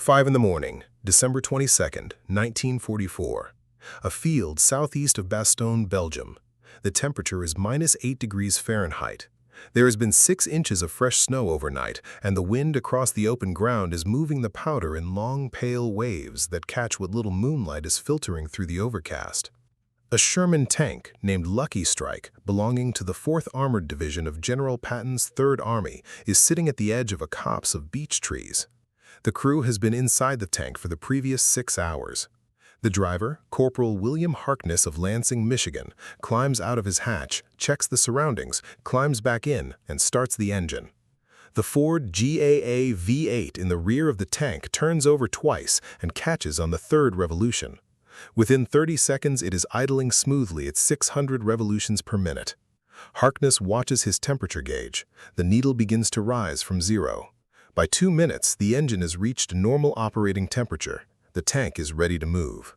5 in the morning, December 22nd, 1944. A field southeast of Bastogne, Belgium. The temperature is -8 degrees Fahrenheit. There has been 6 inches of fresh snow overnight, and the wind across the open ground is moving the powder in long, pale waves that catch what little moonlight is filtering through the overcast. A Sherman tank named Lucky Strike, belonging to the 4th Armored Division of General Patton's 3rd Army, is sitting at the edge of a copse of beech trees. The crew has been inside the tank for the previous 6 hours. The driver, Corporal William Harkness of Lansing, Michigan, climbs out of his hatch, checks the surroundings, climbs back in, and starts the engine. The Ford GAA V8 in the rear of the tank turns over twice and catches on the 3rd revolution. Within 30 seconds, it is idling smoothly at 600 revolutions per minute. Harkness watches his temperature gauge. The needle begins to rise from 0. By 2 minutes, the engine has reached normal operating temperature. The tank is ready to move.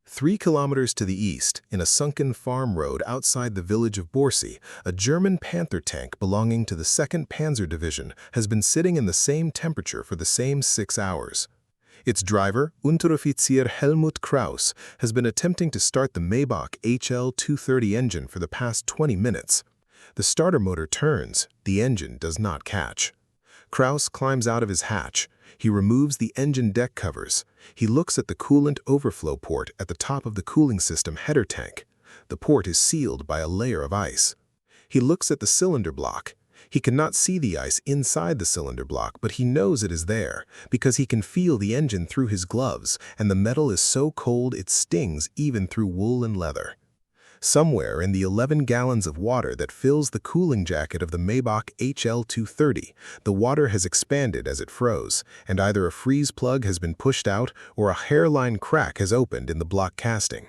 3 kilometers to the east, in a sunken farm road outside the village of Borsy, a German Panther tank belonging to the 2nd Panzer Division has been sitting in the same temperature for the same 6 hours. Its driver, Unteroffizier Helmut Kraus, has been attempting to start the Maybach HL-230 engine for the past 20 minutes. The starter motor turns, the engine does not catch. Kraus climbs out of his hatch. He removes the engine deck covers. He looks at the coolant overflow port at the top of the cooling system header tank. The port is sealed by a layer of ice. He looks at the cylinder block. He cannot see the ice inside the cylinder block, but he knows it is there because he can feel the engine through his gloves, and the metal is so cold it stings even through wool and leather. Somewhere in the 11 gallons of water that fills the cooling jacket of the Maybach HL-230, the water has expanded as it froze, and either a freeze plug has been pushed out or a hairline crack has opened in the block casting.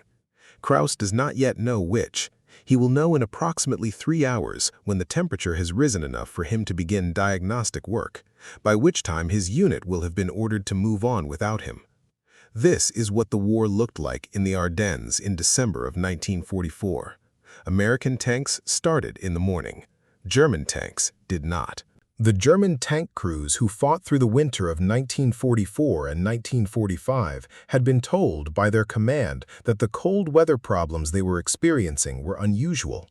Kraus does not yet know which. He will know in approximately 3 hours when the temperature has risen enough for him to begin diagnostic work, by which time his unit will have been ordered to move on without him. This is what the war looked like in the Ardennes in December of 1944. American tanks started in the morning. German tanks did not. The German tank crews who fought through the winter of 1944 and 1945 had been told by their command that the cold weather problems they were experiencing were unusual.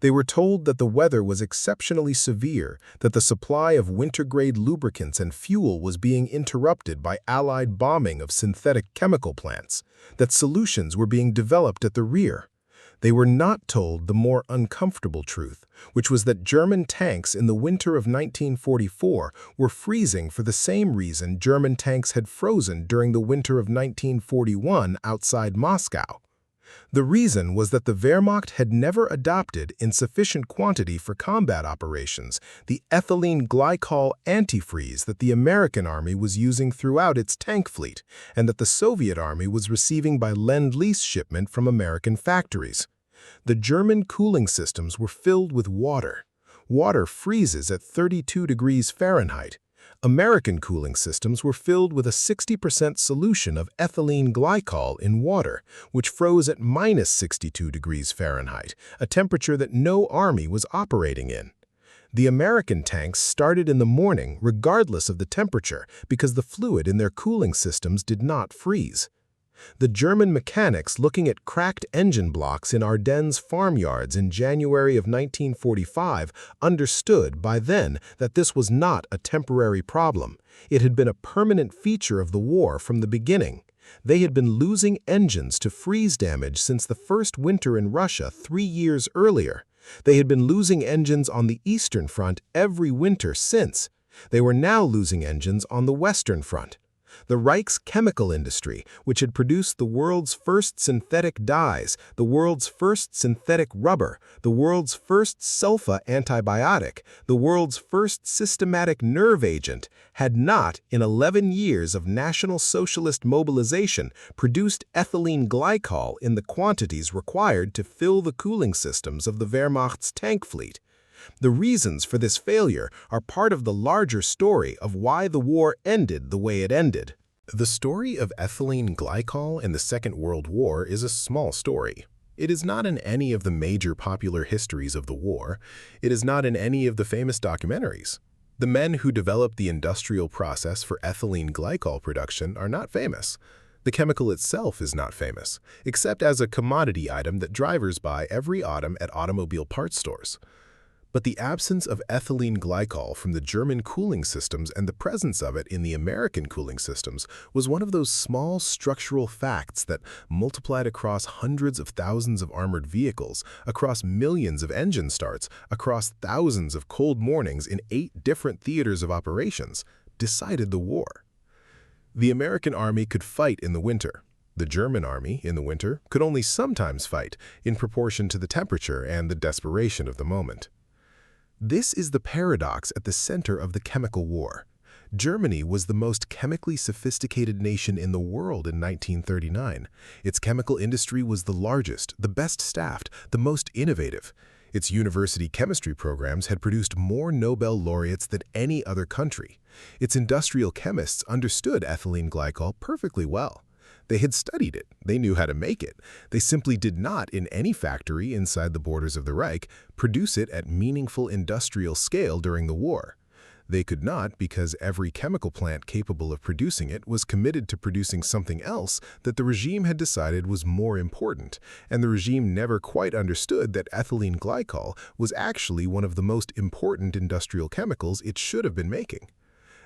They were told that the weather was exceptionally severe, that the supply of winter-grade lubricants and fuel was being interrupted by Allied bombing of synthetic chemical plants, that solutions were being developed at the rear. They were not told the more uncomfortable truth, which was that German tanks in the winter of 1944 were freezing for the same reason German tanks had frozen during the winter of 1941 outside Moscow. The reason was that the Wehrmacht had never adopted in sufficient quantity for combat operations the ethylene glycol antifreeze that the American Army was using throughout its tank fleet, and that the Soviet Army was receiving by Lend-Lease shipment from American factories. The German cooling systems were filled with water. Water freezes at 32 degrees Fahrenheit. American cooling systems were filled with a 60% solution of ethylene glycol in water, which froze at -62 degrees Fahrenheit, a temperature that no army was operating in. The American tanks started in the morning regardless of the temperature because the fluid in their cooling systems did not freeze. The German mechanics looking at cracked engine blocks in Ardennes farmyards in January of 1945 understood by then that this was not a temporary problem. It had been a permanent feature of the war from the beginning. They had been losing engines to freeze damage since the first winter in Russia 3 years earlier. They had been losing engines on the Eastern Front every winter since. They were now losing engines on the Western Front. The Reich's chemical industry, which had produced the world's first synthetic dyes, the world's first synthetic rubber, the world's first sulfa antibiotic, the world's first systematic nerve agent, had not, in 11 years of National Socialist mobilization, produced ethylene glycol in the quantities required to fill the cooling systems of the Wehrmacht's tank fleet. The reasons for this failure are part of the larger story of why the war ended the way it ended. The story of ethylene glycol in the Second World War is a small story. It is not in any of the major popular histories of the war. It is not in any of the famous documentaries. The men who developed the industrial process for ethylene glycol production are not famous. The chemical itself is not famous, except as a commodity item that drivers buy every autumn at automobile parts stores. But the absence of ethylene glycol from the German cooling systems and the presence of it in the American cooling systems was one of those small structural facts that, multiplied across hundreds of thousands of armored vehicles, across millions of engine starts, across thousands of cold mornings in 8 different theaters of operations, decided the war. The American army could fight in the winter. The German army, in the winter, could only sometimes fight in proportion to the temperature and the desperation of the moment. This is the paradox at the center of the chemical war. Germany was the most chemically sophisticated nation in the world in 1939. Its chemical industry was the largest, the best staffed, the most innovative. Its university chemistry programs had produced more Nobel laureates than any other country. Its industrial chemists understood ethylene glycol perfectly well. They had studied it. They knew how to make it. They simply did not, in any factory inside the borders of the Reich, produce it at meaningful industrial scale during the war. They could not because every chemical plant capable of producing it was committed to producing something else that the regime had decided was more important, and the regime never quite understood that ethylene glycol was actually one of the most important industrial chemicals it should have been making.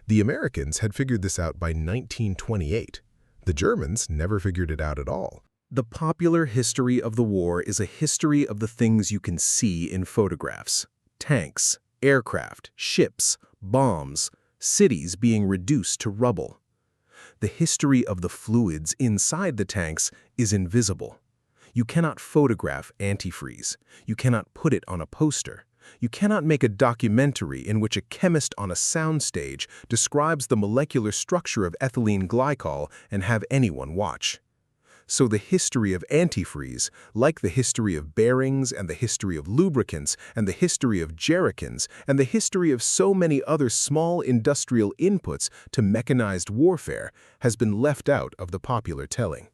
The Americans had figured this out by 1928. The Germans never figured it out at all. The popular history of the war is a history of the things you can see in photographs. Tanks, aircraft, ships, bombs, cities being reduced to rubble. The history of the fluids inside the tanks is invisible. You cannot photograph antifreeze. You cannot put it on a poster. You cannot make a documentary in which a chemist on a soundstage describes the molecular structure of ethylene glycol and have anyone watch. So the history of antifreeze, like the history of bearings and the history of lubricants and the history of jerrycans and the history of so many other small industrial inputs to mechanized warfare, has been left out of the popular telling.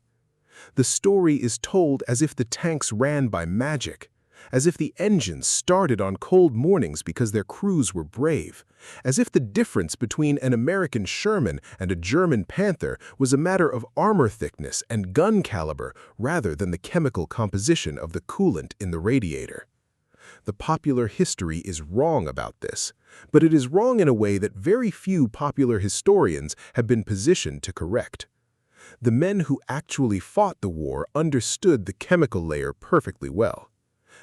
The story is told as if the tanks ran by magic, as if the engines started on cold mornings because their crews were brave, as if the difference between an American Sherman and a German Panther was a matter of armor thickness and gun caliber rather than the chemical composition of the coolant in the radiator. The popular history is wrong about this, but it is wrong in a way that very few popular historians have been positioned to correct. The men who actually fought the war understood the chemical layer perfectly well.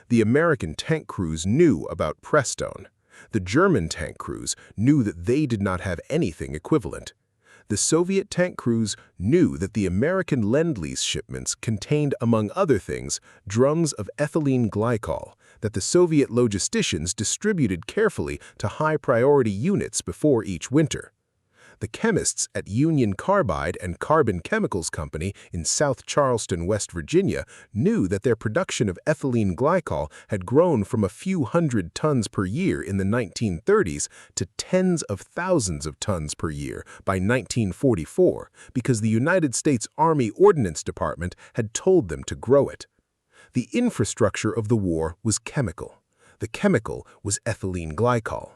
The American tank crews knew about Bastogne. The German tank crews knew that they did not have anything equivalent. The Soviet tank crews knew that the American Lend-Lease shipments contained, among other things, drums of ethylene glycol that the Soviet logisticians distributed carefully to high-priority units before each winter. The chemists at Union Carbide and Carbon Chemicals Company in South Charleston, West Virginia, knew that their production of ethylene glycol had grown from a few hundred tons per year in the 1930s to tens of thousands of tons per year by 1944 because the United States Army Ordnance Department had told them to grow it. The infrastructure of the war was chemical. The chemical was ethylene glycol.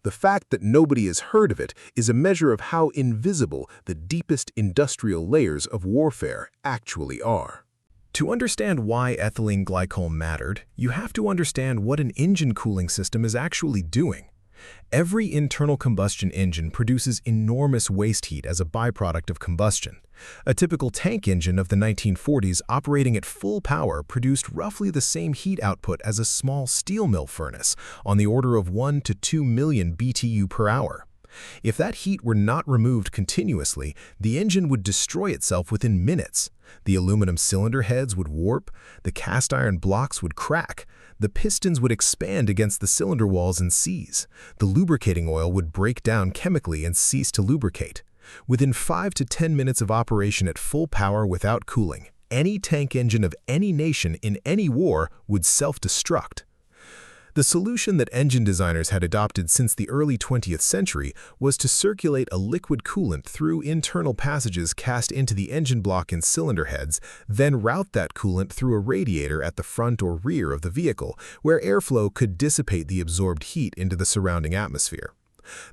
The fact that nobody has heard of it is a measure of how invisible the deepest industrial layers of warfare actually are. To understand why ethylene glycol mattered, you have to understand what an engine cooling system is actually doing. Every internal combustion engine produces enormous waste heat as a byproduct of combustion. A typical tank engine of the 1940s operating at full power produced roughly the same heat output as a small steel mill furnace, on the order of 1 to 2 million BTU per hour. If that heat were not removed continuously, the engine would destroy itself within minutes. The aluminum cylinder heads would warp, the cast iron blocks would crack, the pistons would expand against the cylinder walls and seize, the lubricating oil would break down chemically and cease to lubricate. Within 5 to 10 minutes of operation at full power without cooling, any tank engine of any nation in any war would self-destruct. The solution that engine designers had adopted since the early 20th century was to circulate a liquid coolant through internal passages cast into the engine block and cylinder heads, then route that coolant through a radiator at the front or rear of the vehicle, where airflow could dissipate the absorbed heat into the surrounding atmosphere.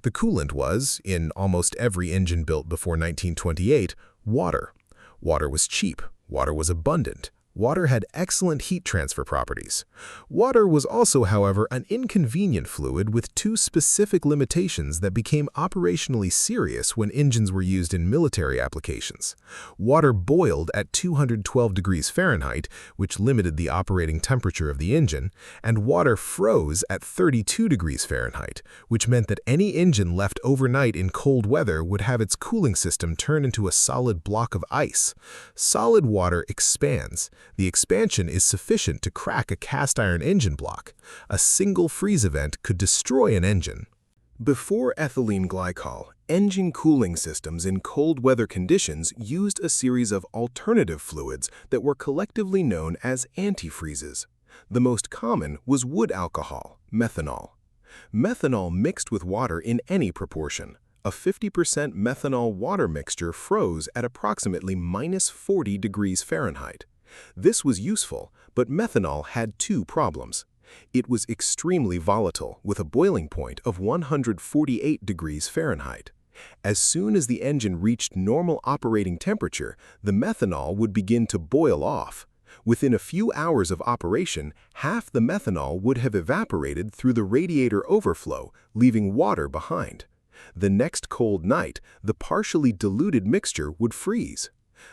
The coolant was, in almost every engine built before 1928, water. Water was cheap. Water was abundant. Water had excellent heat transfer properties. Water was also, however, an inconvenient fluid with two specific limitations that became operationally serious when engines were used in military applications. Water boiled at 212 degrees Fahrenheit, which limited the operating temperature of the engine, and water froze at 32 degrees Fahrenheit, which meant that any engine left overnight in cold weather would have its cooling system turn into a solid block of ice. Solid water expands. The expansion is sufficient to crack a cast iron engine block. A single freeze event could destroy an engine. Before ethylene glycol, engine cooling systems in cold weather conditions used a series of alternative fluids that were collectively known as antifreezes. The most common was wood alcohol, methanol. Methanol mixed with water in any proportion. A 50% methanol water mixture froze at approximately -40 degrees Fahrenheit. This was useful, but methanol had two problems. It was extremely volatile, with a boiling point of 148 degrees Fahrenheit. As soon as the engine reached normal operating temperature, the methanol would begin to boil off. Within a few hours of operation, half the methanol would have evaporated through the radiator overflow, leaving water behind. The next cold night, the partially diluted mixture would freeze.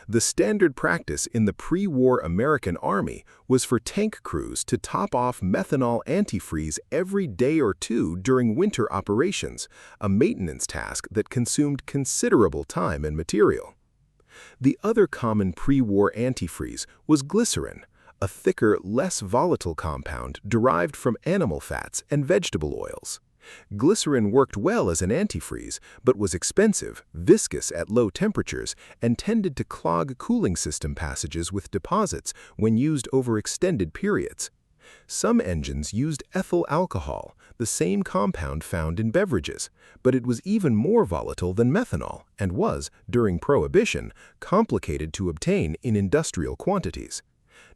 The standard practice in the pre-war American Army was for tank crews to top off methanol antifreeze every day or two during winter operations, a maintenance task that consumed considerable time and material. The other common pre-war antifreeze was glycerin, a thicker, less volatile compound derived from animal fats and vegetable oils. Glycerin worked well as an antifreeze, but was expensive, viscous at low temperatures, and tended to clog cooling system passages with deposits when used over extended periods. Some engines used ethyl alcohol, the same compound found in beverages, but it was even more volatile than methanol and was, during Prohibition, complicated to obtain in industrial quantities.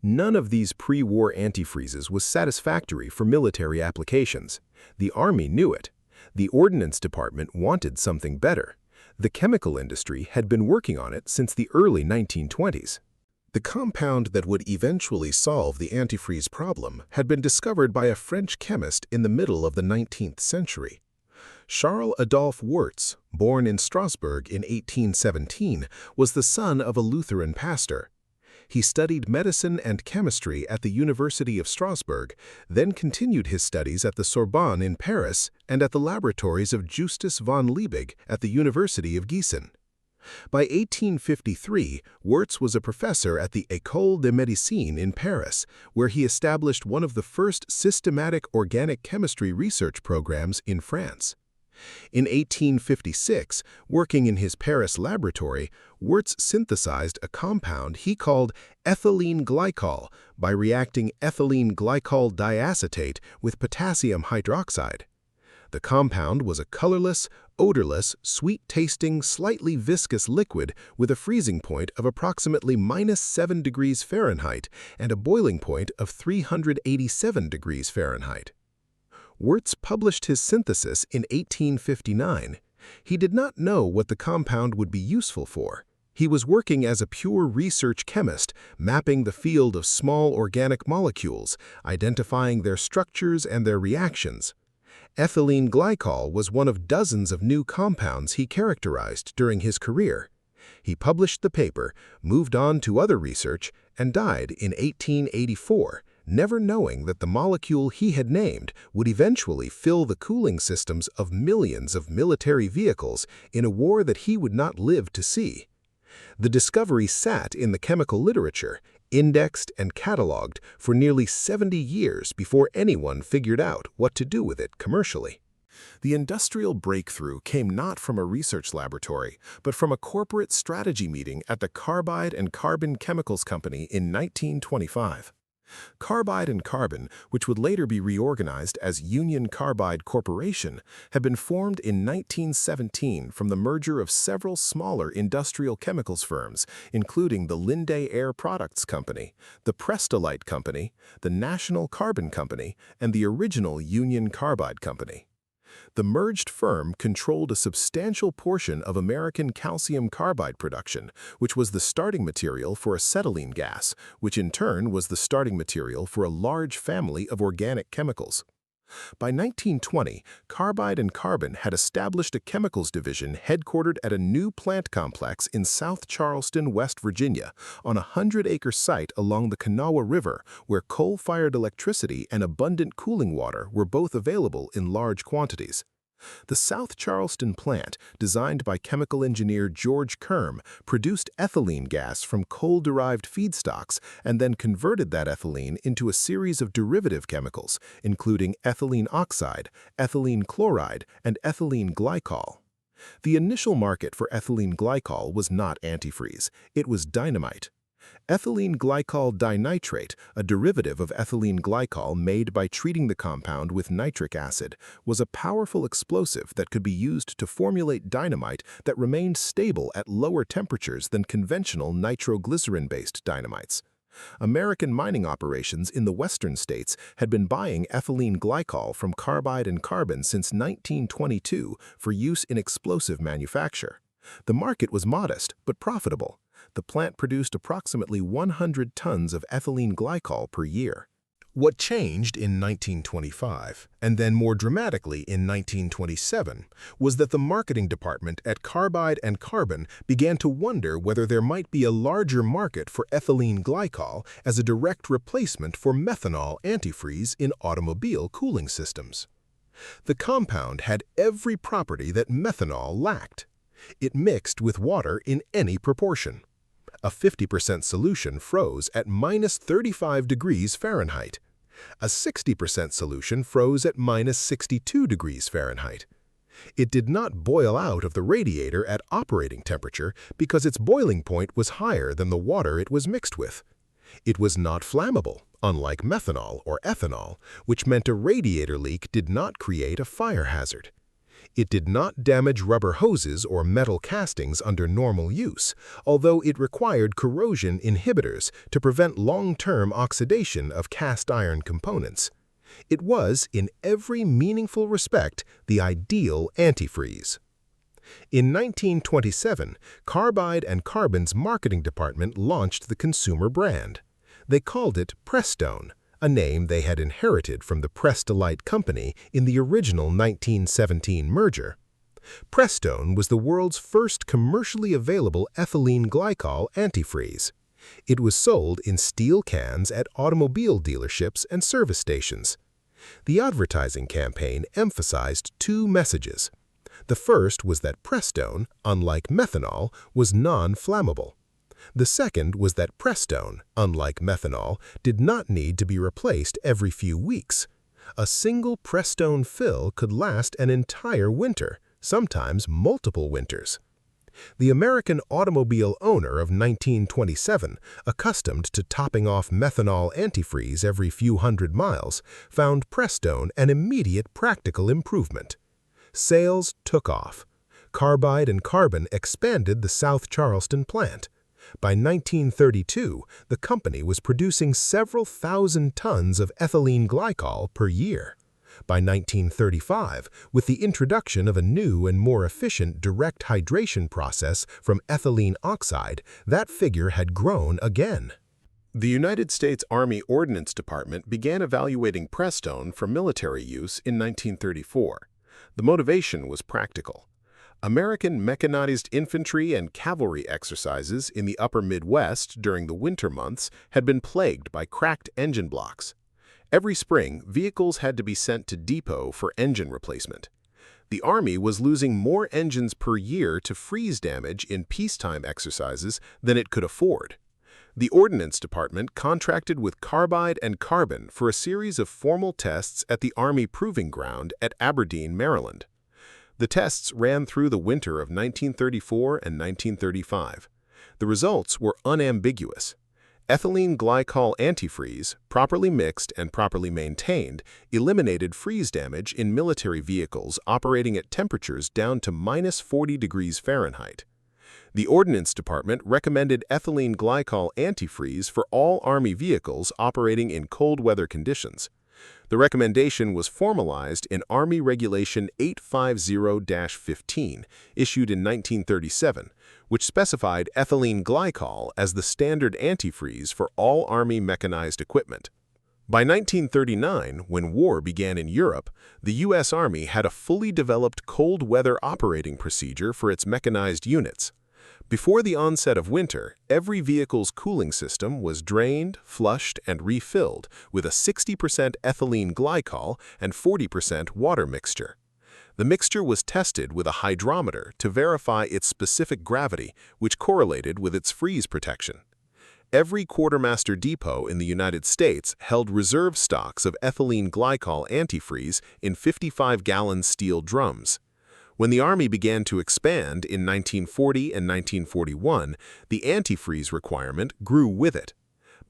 None of these pre-war antifreezes was satisfactory for military applications. The Army knew it. The Ordnance Department wanted something better. The chemical industry had been working on it since the early 1920s. The compound that would eventually solve the antifreeze problem had been discovered by a French chemist in the middle of the 19th century. Charles-Adolphe Wurtz, born in Strasbourg in 1817, was the son of a Lutheran pastor. He studied medicine and chemistry at the University of Strasbourg, then continued his studies at the Sorbonne in Paris and at the laboratories of Justus von Liebig at the University of Gießen. By 1853, Wurtz was a professor at the École de Médecine in Paris, where he established one of the first systematic organic chemistry research programs in France. In 1856, working in his Paris laboratory, Wurtz synthesized a compound he called ethylene glycol by reacting ethylene glycol diacetate with potassium hydroxide. The compound was a colorless, odorless, sweet-tasting, slightly viscous liquid with a freezing point of approximately -7 degrees Fahrenheit and a boiling point of 387 degrees Fahrenheit. Wurtz published his synthesis in 1859. He did not know what the compound would be useful for. He was working as a pure research chemist, mapping the field of small organic molecules, identifying their structures and their reactions. Ethylene glycol was one of dozens of new compounds he characterized during his career. He published the paper, moved on to other research, and died in 1884, never knowing that the molecule he had named would eventually fill the cooling systems of millions of military vehicles in a war that he would not live to see. The discovery sat in the chemical literature, indexed and cataloged for nearly 70 years before anyone figured out what to do with it commercially. The industrial breakthrough came not from a research laboratory, but from a corporate strategy meeting at the Carbide and Carbon Chemicals Company in 1925. Carbide and Carbon, which would later be reorganized as Union Carbide Corporation, had been formed in 1917 from the merger of several smaller industrial chemicals firms, including the Linde Air Products Company, the Prestolite Company, the National Carbon Company, and the original Union Carbide Company. The merged firm controlled a substantial portion of American calcium carbide production, which was the starting material for acetylene gas, which in turn was the starting material for a large family of organic chemicals. By 1920, Carbide and Carbon had established a chemicals division headquartered at a new plant complex in South Charleston, West Virginia, on a 100-acre site along the Kanawha River, where coal-fired electricity and abundant cooling water were both available in large quantities. The South Charleston plant, designed by chemical engineer George Kerm, produced ethylene gas from coal-derived feedstocks and then converted that ethylene into a series of derivative chemicals, including ethylene oxide, ethylene chloride, and ethylene glycol. The initial market for ethylene glycol was not antifreeze, it was dynamite. Ethylene glycol dinitrate, a derivative of ethylene glycol made by treating the compound with nitric acid, was a powerful explosive that could be used to formulate dynamite that remained stable at lower temperatures than conventional nitroglycerin-based dynamites. American mining operations in the western states had been buying ethylene glycol from Carbide and Carbon since 1922 for use in explosive manufacture. The market was modest but profitable. The plant produced approximately 100 tons of ethylene glycol per year. What changed in 1925, and then more dramatically in 1927, was that the marketing department at Carbide and Carbon began to wonder whether there might be a larger market for ethylene glycol as a direct replacement for methanol antifreeze in automobile cooling systems. The compound had every property that methanol lacked. It mixed with water in any proportion. A 50% solution froze at minus 35 degrees Fahrenheit. A 60% solution froze at minus 62 degrees Fahrenheit. It did not boil out of the radiator at operating temperature because its boiling point was higher than the water it was mixed with. It was not flammable, unlike methanol or ethanol, which meant a radiator leak did not create a fire hazard. It did not damage rubber hoses or metal castings under normal use, although it required corrosion inhibitors to prevent long-term oxidation of cast iron components. It was, in every meaningful respect, the ideal antifreeze. In 1927, Carbide and Carbon's marketing department launched the consumer brand. They called it Prestone, a name they had inherited from the Prest-O-Lite company in the original 1917 merger. Prestone was the world's first commercially available ethylene glycol antifreeze. It was sold in steel cans at automobile dealerships and service stations. The advertising campaign emphasized two messages. The first was that Prestone, unlike methanol, was non-flammable. The second was that Prestone, unlike methanol, did not need to be replaced every few weeks. A single Prestone fill could last an entire winter, sometimes multiple winters. The American automobile owner of 1927, accustomed to topping off methanol antifreeze every few hundred miles, found Prestone an immediate practical improvement. Sales took off. Carbide and Carbon expanded the South Charleston plant. By 1932, the company was producing several thousand tons of ethylene glycol per year. By 1935, with the introduction of a new and more efficient direct hydration process from ethylene oxide, that figure had grown again. The United States Army Ordnance Department began evaluating Prestone for military use in 1934. The motivation was practical. American mechanized infantry and cavalry exercises in the upper Midwest during the winter months had been plagued by cracked engine blocks. Every spring, vehicles had to be sent to depot for engine replacement. The Army was losing more engines per year to freeze damage in peacetime exercises than it could afford. The Ordnance Department contracted with Carbide and Carbon for a series of formal tests at the Army Proving Ground at Aberdeen, Maryland. The tests ran through the winter of 1934 and 1935. The results were unambiguous. Ethylene glycol antifreeze, properly mixed and properly maintained, eliminated freeze damage in military vehicles operating at temperatures down to minus 40 degrees Fahrenheit. The Ordnance Department recommended ethylene glycol antifreeze for all Army vehicles operating in cold weather conditions. The recommendation was formalized in Army Regulation 850-15, issued in 1937, which specified ethylene glycol as the standard antifreeze for all Army mechanized equipment. By 1939, when war began in Europe, the U.S. Army had a fully developed cold weather operating procedure for its mechanized units. Before the onset of winter, every vehicle's cooling system was drained, flushed, and refilled with a 60% ethylene glycol and 40% water mixture. The mixture was tested with a hydrometer to verify its specific gravity, which correlated with its freeze protection. Every quartermaster depot in the United States held reserve stocks of ethylene glycol antifreeze in 55-gallon steel drums. When the Army began to expand in 1940 and 1941, the antifreeze requirement grew with it.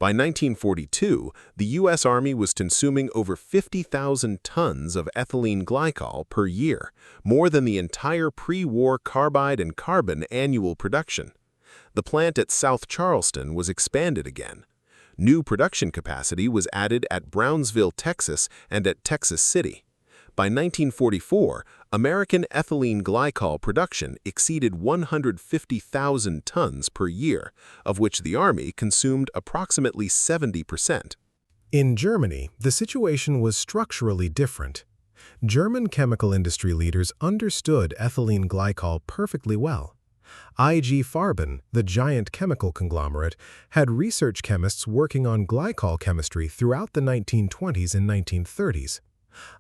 By 1942, the U.S. Army was consuming over 50,000 tons of ethylene glycol per year, more than the entire pre-war carbide and carbon annual production. The plant at South Charleston was expanded again. New production capacity was added at Brownsville, Texas, and at Texas City. By 1944, American ethylene glycol production exceeded 150,000 tons per year, of which the Army consumed approximately 70%. In Germany, the situation was structurally different. German chemical industry leaders understood ethylene glycol perfectly well. IG Farben, the giant chemical conglomerate, had research chemists working on glycol chemistry throughout the 1920s and 1930s.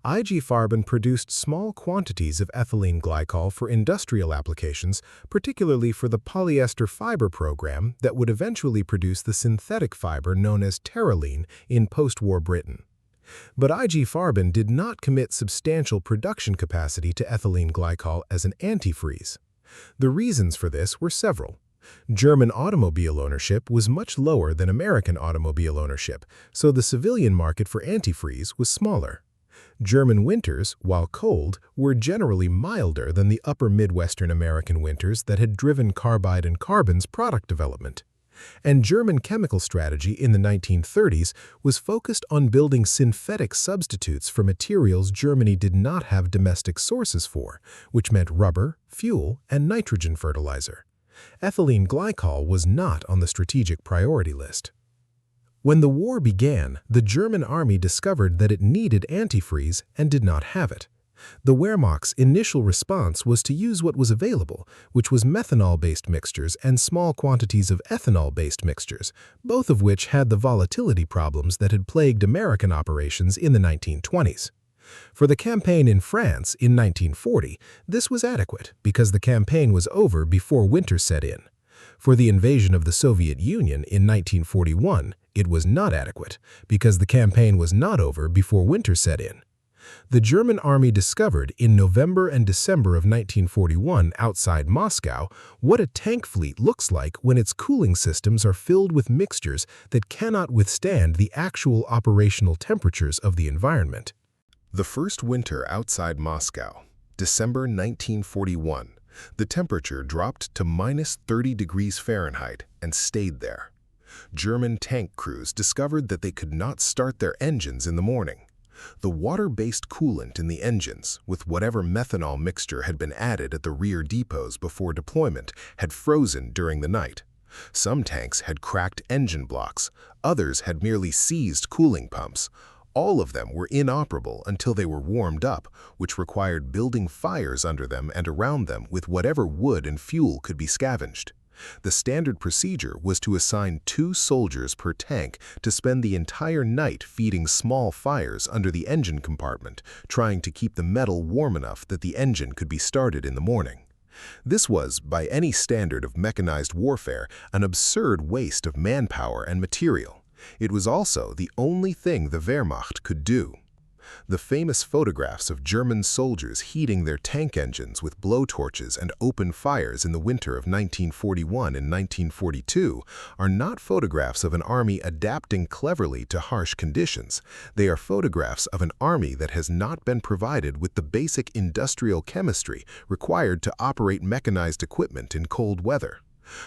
IG Farben produced small quantities of ethylene glycol for industrial applications, particularly for the polyester fiber program that would eventually produce the synthetic fiber known as terylene in post-war Britain. But IG Farben did not commit substantial production capacity to ethylene glycol as an antifreeze. The reasons for this were several. German automobile ownership was much lower than American automobile ownership, so the civilian market for antifreeze was smaller. German winters, while cold, were generally milder than the upper Midwestern American winters that had driven carbide and carbon's product development. And German chemical strategy in the 1930s was focused on building synthetic substitutes for materials Germany did not have domestic sources for, which meant rubber, fuel, and nitrogen fertilizer. Ethylene glycol was not on the strategic priority list. When the war began, the German army discovered that it needed antifreeze and did not have it. The Wehrmacht's initial response was to use what was available, which was methanol-based mixtures and small quantities of ethanol-based mixtures, both of which had the volatility problems that had plagued American operations in the 1920s. For the campaign in France in 1940, this was adequate because the campaign was over before winter set in. For the invasion of the Soviet Union in 1941, it was not adequate because the campaign was not over before winter set in. The German army discovered in November and December of 1941 outside Moscow what a tank fleet looks like when its cooling systems are filled with mixtures that cannot withstand the actual operational temperatures of the environment. The first winter outside Moscow, December 1941, the temperature dropped to -30 degrees Fahrenheit and stayed there. German tank crews discovered that they could not start their engines in the morning. The water-based coolant in the engines, with whatever methanol mixture had been added at the rear depots before deployment, had frozen during the night. Some tanks had cracked engine blocks, others had merely seized cooling pumps. All of them were inoperable until they were warmed up, which required building fires under them and around them with whatever wood and fuel could be scavenged. The standard procedure was to assign 2 soldiers per tank to spend the entire night feeding small fires under the engine compartment, trying to keep the metal warm enough that the engine could be started in the morning. This was, by any standard of mechanized warfare, an absurd waste of manpower and material. It was also the only thing the Wehrmacht could do. The famous photographs of German soldiers heating their tank engines with blowtorches and open fires in the winter of 1941 and 1942 are not photographs of an army adapting cleverly to harsh conditions. They are photographs of an army that has not been provided with the basic industrial chemistry required to operate mechanized equipment in cold weather.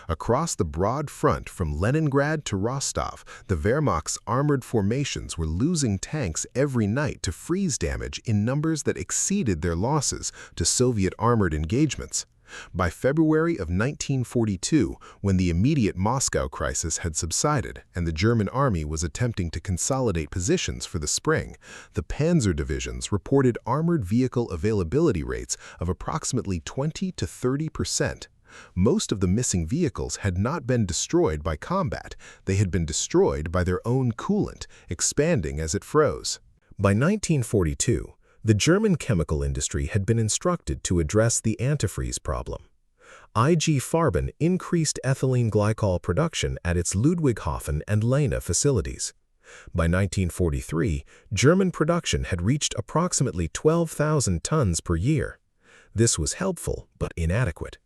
Across the broad front from Leningrad to Rostov, the Wehrmacht's armored formations were losing tanks every night to freeze damage in numbers that exceeded their losses to Soviet armored engagements. By February of 1942, when the immediate Moscow crisis had subsided and the German army was attempting to consolidate positions for the spring, the panzer divisions reported armored vehicle availability rates of approximately 20 to 30%. Most of the missing vehicles had not been destroyed by combat, they had been destroyed by their own coolant, expanding as it froze. By 1942, the German chemical industry had been instructed to address the antifreeze problem. IG Farben increased ethylene glycol production at its Ludwigshafen and Lena facilities. By 1943, German production had reached approximately 12,000 tons per year. This was helpful but inadequate.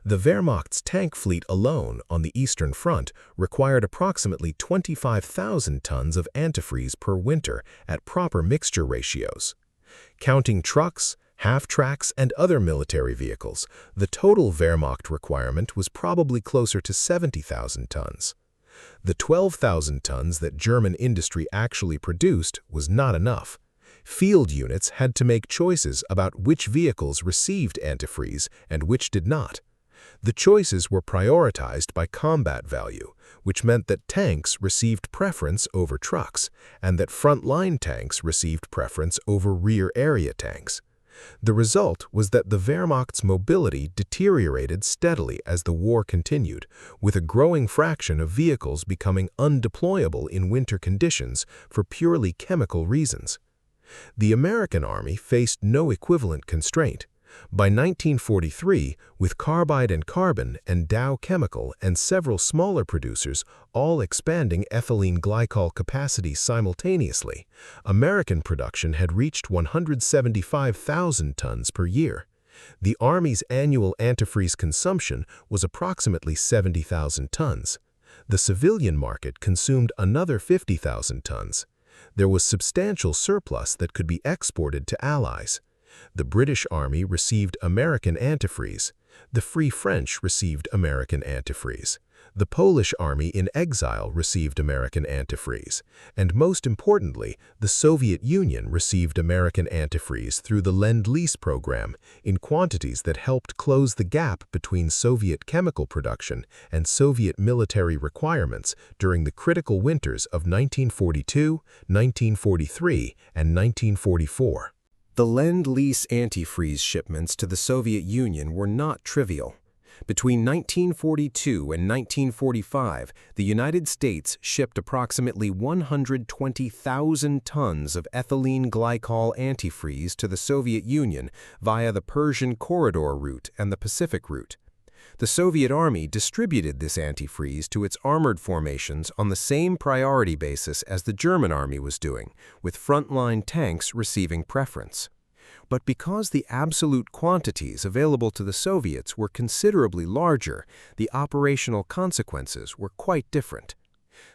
The Wehrmacht's tank fleet alone on the Eastern Front required approximately 25,000 tons of antifreeze per winter at proper mixture ratios. Counting trucks, half-tracks, and other military vehicles, the total Wehrmacht requirement was probably closer to 70,000 tons. The 12,000 tons that German industry actually produced was not enough. Field units had to make choices about which vehicles received antifreeze and which did not. The choices were prioritized by combat value, which meant that tanks received preference over trucks, and that front-line tanks received preference over rear-area tanks. The result was that the Wehrmacht's mobility deteriorated steadily as the war continued, with a growing fraction of vehicles becoming undeployable in winter conditions for purely chemical reasons. The American Army faced no equivalent constraint. By 1943, with Carbide and Carbon and Dow Chemical and several smaller producers all expanding ethylene glycol capacity simultaneously, American production had reached 175,000 tons per year. The Army's annual antifreeze consumption was approximately 70,000 tons. The civilian market consumed another 50,000 tons. There was substantial surplus that could be exported to allies. The British Army received American antifreeze. The Free French received American antifreeze. The Polish Army in exile received American antifreeze. And most importantly, the Soviet Union received American antifreeze through the Lend-Lease program in quantities that helped close the gap between Soviet chemical production and Soviet military requirements during the critical winters of 1942, 1943, and 1944. The Lend-Lease antifreeze shipments to the Soviet Union were not trivial. Between 1942 and 1945, the United States shipped approximately 120,000 tons of ethylene glycol antifreeze to the Soviet Union via the Persian Corridor route and the Pacific route. The Soviet Army distributed this antifreeze to its armored formations on the same priority basis as the German Army was doing, with frontline tanks receiving preference. But because the absolute quantities available to the Soviets were considerably larger, the operational consequences were quite different.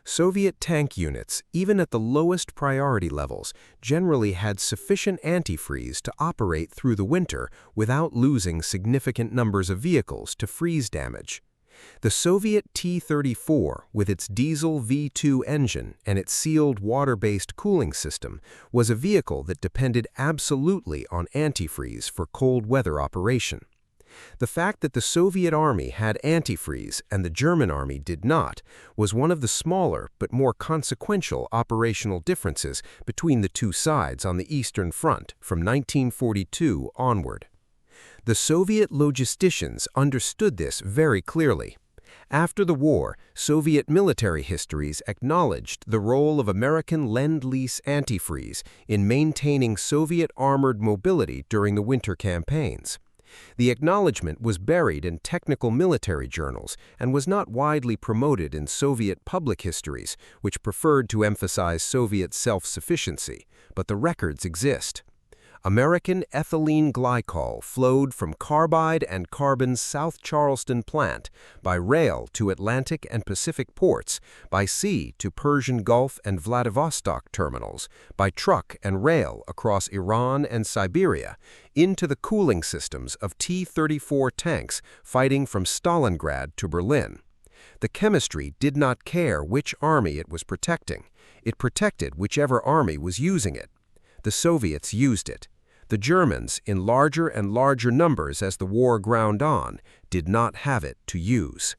Soviet tank units, even at the lowest priority levels, generally had sufficient antifreeze to operate through the winter without losing significant numbers of vehicles to freeze damage. The Soviet T-34, with its diesel V2 engine and its sealed water-based cooling system, was a vehicle that depended absolutely on antifreeze for cold weather operation. The fact that the Soviet Army had antifreeze and the German Army did not was one of the smaller but more consequential operational differences between the two sides on the Eastern Front from 1942 onward. The Soviet logisticians understood this very clearly. After the war, Soviet military histories acknowledged the role of American Lend-Lease antifreeze in maintaining Soviet armored mobility during the winter campaigns. The acknowledgement was buried in technical military journals and was not widely promoted in Soviet public histories, which preferred to emphasize Soviet self-sufficiency, but the records exist. American ethylene glycol flowed from Carbide and Carbon's South Charleston plant by rail to Atlantic and Pacific ports, by sea to Persian Gulf and Vladivostok terminals, by truck and rail across Iran and Siberia, into the cooling systems of T-34 tanks fighting from Stalingrad to Berlin. The chemistry did not care which army it was protecting. It protected whichever army was using it. The Soviets used it. The Germans, in larger and larger numbers as the war ground on, did not have it to use.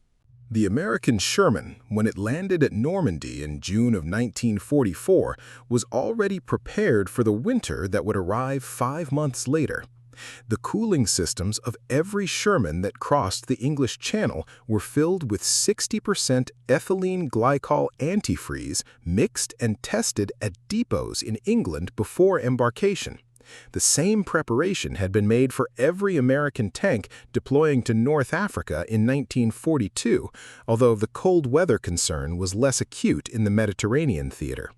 The American Sherman, when it landed at Normandy in June of 1944, was already prepared for the winter that would arrive 5 months later. The cooling systems of every Sherman that crossed the English Channel were filled with 60% ethylene glycol antifreeze mixed and tested at depots in England before embarkation. The same preparation had been made for every American tank deploying to North Africa in 1942, although the cold weather concern was less acute in the Mediterranean theater.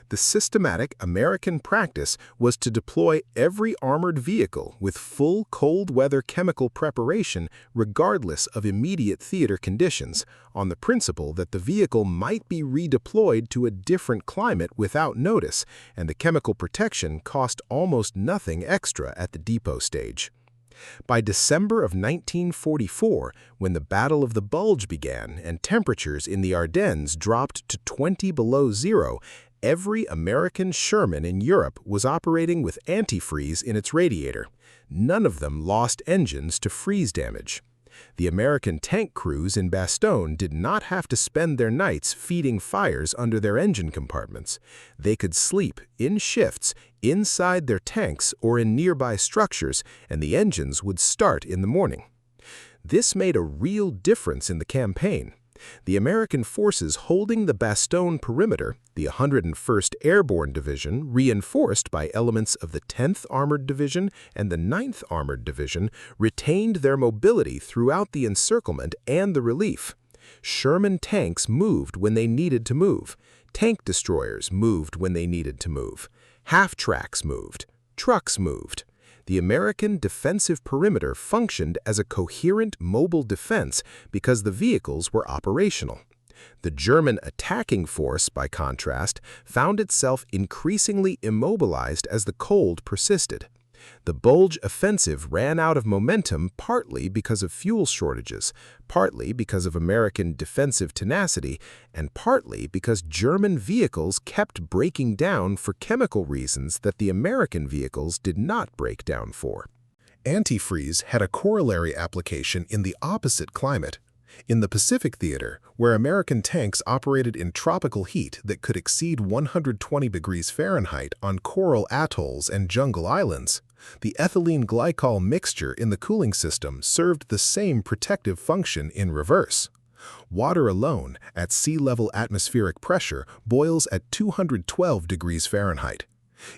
The systematic American practice was to deploy every armored vehicle with full cold weather chemical preparation regardless of immediate theater conditions, on the principle that the vehicle might be redeployed to a different climate without notice, and the chemical protection cost almost nothing extra at the depot stage. By December of 1944, when the Battle of the Bulge began and temperatures in the Ardennes dropped to 20 below zero, every American Sherman in Europe was operating with antifreeze in its radiator. None of them lost engines to freeze damage. The American tank crews in Bastogne did not have to spend their nights feeding fires under their engine compartments. They could sleep in shifts inside their tanks or in nearby structures, and the engines would start in the morning. This made a real difference in the campaign. The American forces holding the Bastogne perimeter, the 101st Airborne Division, reinforced by elements of the 10th Armored Division and the 9th Armored Division, retained their mobility throughout the encirclement and the relief. Sherman tanks moved when they needed to move. Tank destroyers moved when they needed to move. Half-tracks moved. Trucks moved. The American defensive perimeter functioned as a coherent mobile defense because the vehicles were operational. The German attacking force, by contrast, found itself increasingly immobilized as the cold persisted. The Bulge offensive ran out of momentum partly because of fuel shortages, partly because of American defensive tenacity, and partly because German vehicles kept breaking down for chemical reasons that the American vehicles did not break down for. Antifreeze had a corollary application in the opposite climate. In the Pacific theater, where American tanks operated in tropical heat that could exceed 120 degrees Fahrenheit on coral atolls and jungle islands, the ethylene glycol mixture in the cooling system served the same protective function in reverse. Water alone, at sea-level atmospheric pressure, boils at 212 degrees Fahrenheit.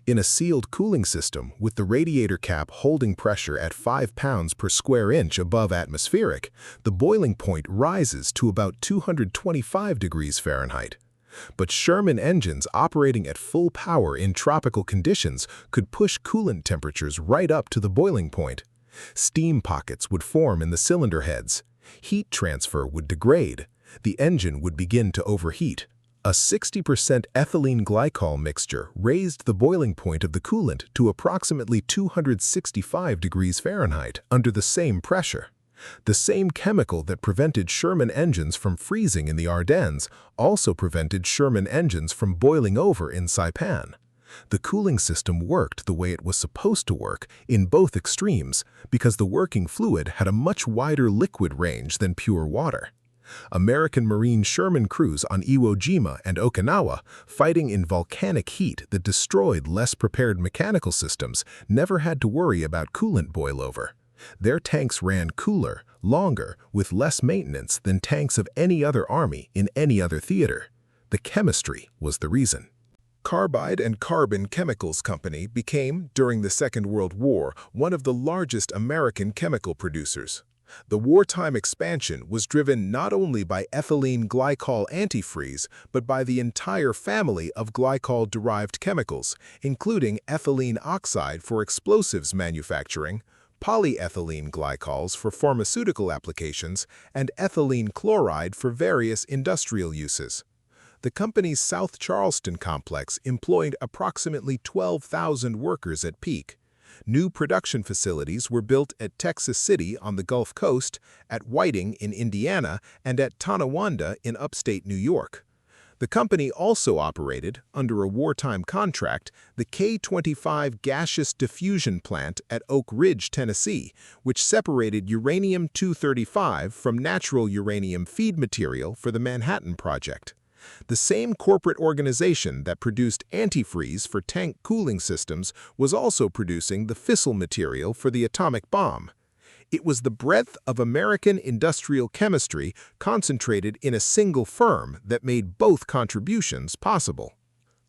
In a sealed cooling system with the radiator cap holding pressure at 5 pounds per square inch above atmospheric, the boiling point rises to about 225 degrees Fahrenheit. But Sherman engines operating at full power in tropical conditions could push coolant temperatures right up to the boiling point. Steam pockets would form in the cylinder heads. Heat transfer would degrade. The engine would begin to overheat. A 60% ethylene glycol mixture raised the boiling point of the coolant to approximately 265 degrees Fahrenheit under the same pressure. The same chemical that prevented Sherman engines from freezing in the Ardennes also prevented Sherman engines from boiling over in Saipan. The cooling system worked the way it was supposed to work in both extremes because the working fluid had a much wider liquid range than pure water. American Marine Sherman crews on Iwo Jima and Okinawa, fighting in volcanic heat that destroyed less prepared mechanical systems, never had to worry about coolant boilover. Their tanks ran cooler, longer, with less maintenance than tanks of any other army in any other theater. The chemistry was the reason. Carbide and Carbon Chemicals Company became, during the Second World War, one of the largest American chemical producers. The wartime expansion was driven not only by ethylene glycol antifreeze, but by the entire family of glycol-derived chemicals, including ethylene oxide for explosives manufacturing, polyethylene glycols for pharmaceutical applications, and ethylene chloride for various industrial uses. The company's South Charleston complex employed approximately 12,000 workers at peak. New production facilities were built at Texas City on the Gulf Coast, at Whiting in Indiana, and at Tonawanda in upstate New York. The company also operated, under a wartime contract, the K-25 gaseous diffusion plant at Oak Ridge, Tennessee, which separated uranium-235 from natural uranium feed material for the Manhattan Project. The same corporate organization that produced antifreeze for tank cooling systems was also producing the fissile material for the atomic bomb. It was the breadth of American industrial chemistry concentrated in a single firm that made both contributions possible.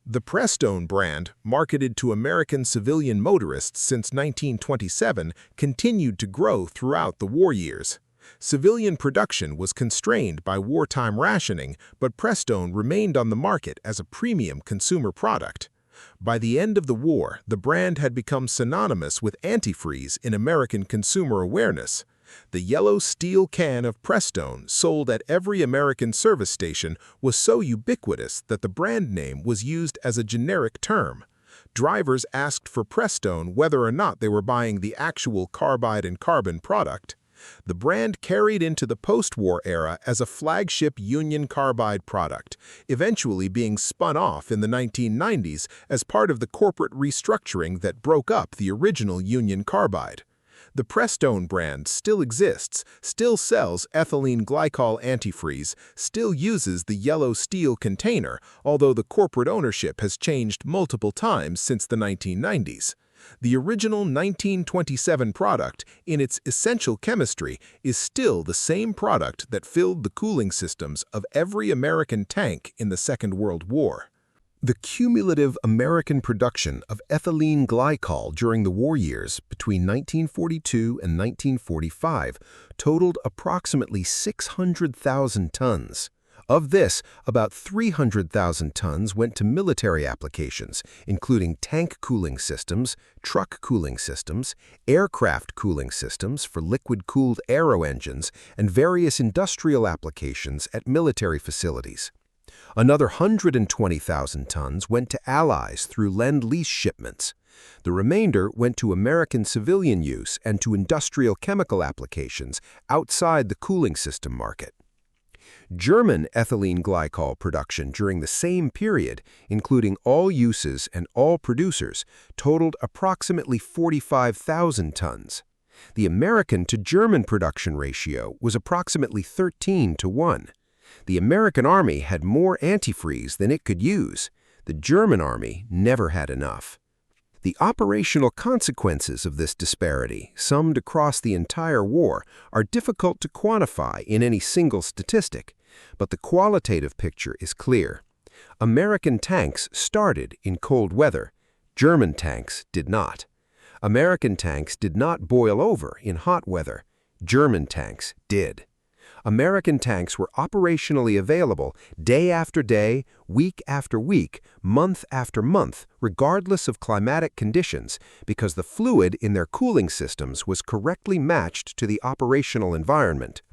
The Bastogne brand, marketed to American civilian motorists since 1927, continued to grow throughout the war years. Civilian production was constrained by wartime rationing, but Bastogne remained on the market as a premium consumer product. By the end of the war, the brand had become synonymous with antifreeze in American consumer awareness. The yellow steel can of Bastogne, sold at every American service station, was so ubiquitous that the brand name was used as a generic term. Drivers asked for Bastogne whether or not they were buying the actual carbide and carbon product. The brand carried into the post-war era as a flagship Union Carbide product, eventually being spun off in the 1990s as part of the corporate restructuring that broke up the original Union Carbide. The Bastogne brand still exists, still sells ethylene glycol antifreeze, still uses the yellow steel container, although the corporate ownership has changed multiple times since the 1990s. The original 1927 product, in its essential chemistry, is still the same product that filled the cooling systems of every American tank in the Second World War. The cumulative American production of ethylene glycol during the war years between 1942 and 1945 totaled approximately 600,000 tons. Of this, about 300,000 tons went to military applications, including tank cooling systems, truck cooling systems, aircraft cooling systems for liquid-cooled aero engines, and various industrial applications at military facilities. Another 120,000 tons went to allies through Lend-Lease shipments. The remainder went to American civilian use and to industrial chemical applications outside the cooling system market. German ethylene glycol production during the same period, including all uses and all producers, totaled approximately 45,000 tons. The American to German production ratio was approximately 13:1. The American Army had more antifreeze than it could use. The German Army never had enough. The operational consequences of this disparity, summed across the entire war, are difficult to quantify in any single statistic, but the qualitative picture is clear. American tanks started in cold weather. German tanks did not. American tanks did not boil over in hot weather. German tanks did. American tanks were operationally available day after day, week after week, month after month, regardless of climatic conditions, because the fluid in their cooling systems was correctly matched to the operational environment.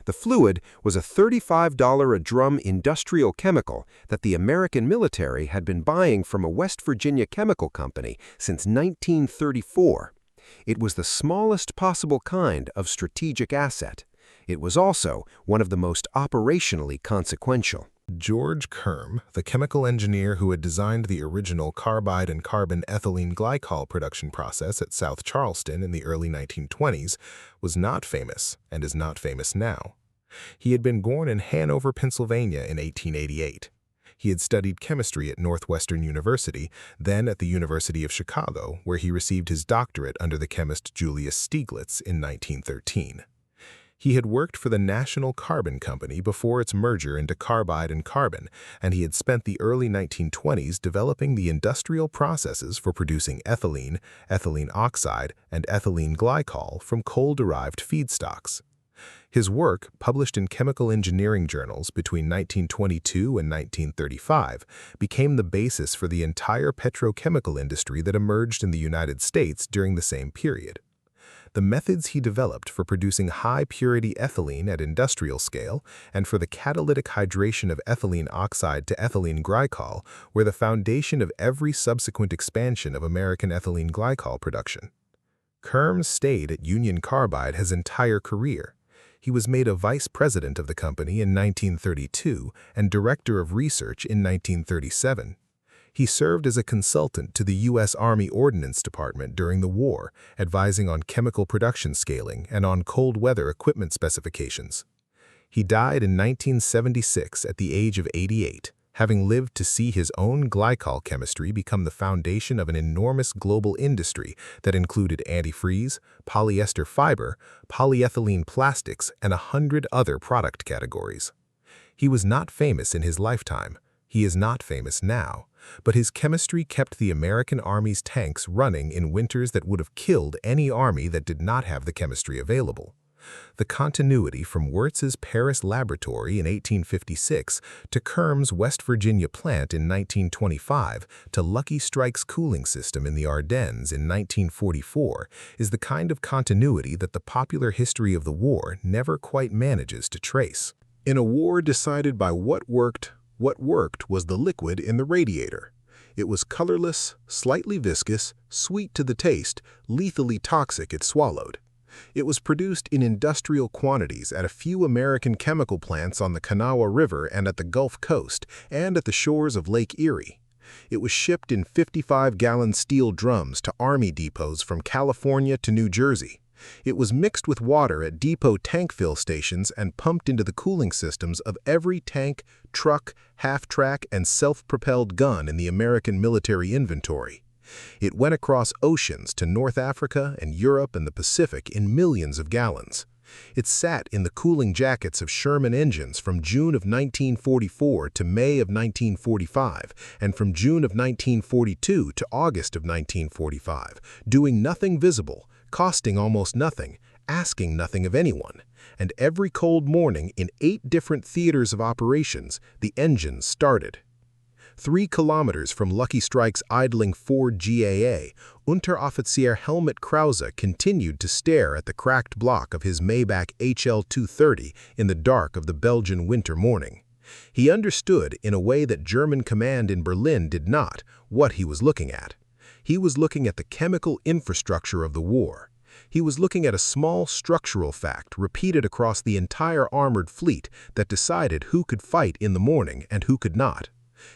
The fluid was a $35 a drum industrial chemical that the American military had been buying from a West Virginia chemical company since 1934. It was the smallest possible kind of strategic asset. It was also one of the most operationally consequential. George Kerm, the chemical engineer who had designed the original carbide and carbon ethylene glycol production process at South Charleston in the early 1920s, was not famous and is not famous now. He had been born in Hanover, Pennsylvania in 1888. He had studied chemistry at Northwestern University, then at the University of Chicago, where he received his doctorate under the chemist Julius Stieglitz in 1913. He had worked for the National Carbon Company before its merger into Carbide and Carbon, and he had spent the early 1920s developing the industrial processes for producing ethylene, ethylene oxide, and ethylene glycol from coal-derived feedstocks. His work, published in chemical engineering journals between 1922 and 1935, became the basis for the entire petrochemical industry that emerged in the United States during the same period. The methods he developed for producing high-purity ethylene at industrial scale and for the catalytic hydration of ethylene oxide to ethylene glycol were the foundation of every subsequent expansion of American ethylene glycol production. Kerms stayed at Union Carbide his entire career. He was made a vice president of the company in 1932 and director of research in 1937. He served as a consultant to the U.S. Army Ordnance Department during the war, advising on chemical production scaling and on cold weather equipment specifications. He died in 1976 at the age of 88, having lived to see his own glycol chemistry become the foundation of an enormous global industry that included antifreeze, polyester fiber, polyethylene plastics, and 100 other product categories. He was not famous in his lifetime. He is not famous now, but his chemistry kept the American Army's tanks running in winters that would have killed any army that did not have the chemistry available. The continuity from Wurtz's Paris laboratory in 1856 to Kerms' West Virginia plant in 1925 to Lucky Strike's cooling system in the Ardennes in 1944 is the kind of continuity that the popular history of the war never quite manages to trace. In a war decided by what worked was the liquid in the radiator. It was colorless, slightly viscous, sweet to the taste, lethally toxic if swallowed. It was produced in industrial quantities at a few American chemical plants on the Kanawha River and at the Gulf Coast and at the shores of Lake Erie. It was shipped in 55-gallon steel drums to Army depots from California to New Jersey. It was mixed with water at depot tank fill stations and pumped into the cooling systems of every tank, truck, half-track, and self-propelled gun in the American military inventory. It went across oceans to North Africa and Europe and the Pacific in millions of gallons. It sat in the cooling jackets of Sherman engines from June of 1944 to May of 1945, and from June of 1942 to August of 1945, doing nothing visible, costing almost nothing, asking nothing of anyone. And every cold morning in 8 different theaters of operations, the engines started. 3 kilometers from Lucky Strike's idling Ford GAA, Unteroffizier Helmut Krause continued to stare at the cracked block of his Maybach HL-230 in the dark of the Belgian winter morning. He understood, in a way that German command in Berlin did not, what he was looking at. He was looking at the chemical infrastructure of the war. He was looking at a small structural fact repeated across the entire armored fleet that decided who could fight in the morning and who could not.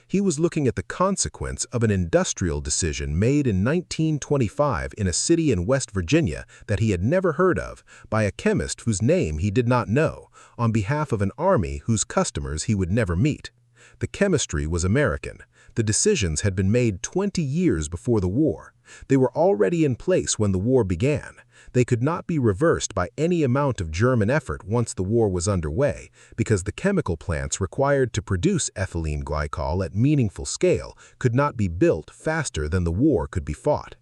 He was looking at the consequence of an industrial decision made in 1925 in a city in West Virginia that he had never heard of by a chemist whose name he did not know, on behalf of an army whose customers he would never meet. The chemistry was American. The decisions had been made 20 years before the war. They were already in place when the war began. They could not be reversed by any amount of German effort once the war was underway, because the chemical plants required to produce ethylene glycol at meaningful scale could not be built faster than the war could be fought.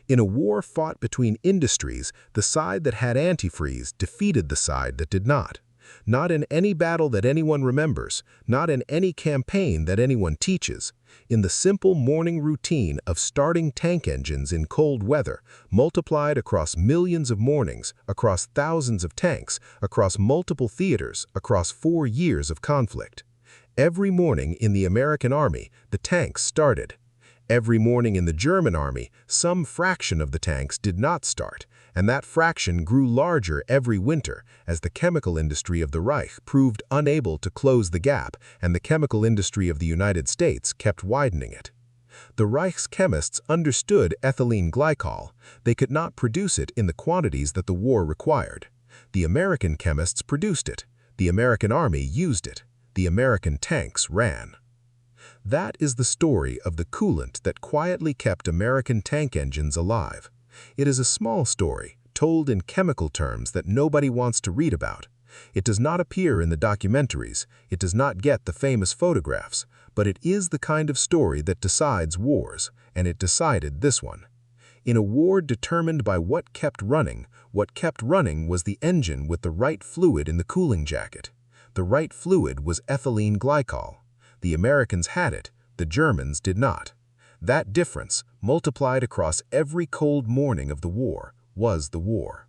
In a war fought between industries, the side that had antifreeze defeated the side that did not. Not in any battle that anyone remembers, not in any campaign that anyone teaches. In the simple morning routine of starting tank engines in cold weather, multiplied across millions of mornings, across thousands of tanks, across multiple theaters, across 4 years of conflict. Every morning in the American Army, the tanks started. Every morning in the German Army, some fraction of the tanks did not start, and that fraction grew larger every winter as the chemical industry of the Reich proved unable to close the gap and the chemical industry of the United States kept widening it. The Reich's chemists understood ethylene glycol. They could not produce it in the quantities that the war required. The American chemists produced it. The American Army used it. The American tanks ran. That is the story of the coolant that quietly kept American tank engines alive. It is a small story, told in chemical terms that nobody wants to read about. It does not appear in the documentaries, it does not get the famous photographs, but it is the kind of story that decides wars, and it decided this one. In a war determined by what kept running was the engine with the right fluid in the cooling jacket. The right fluid was ethylene glycol. The Americans had it, the Germans did not. That difference, multiplied across every cold morning of the war, was the war.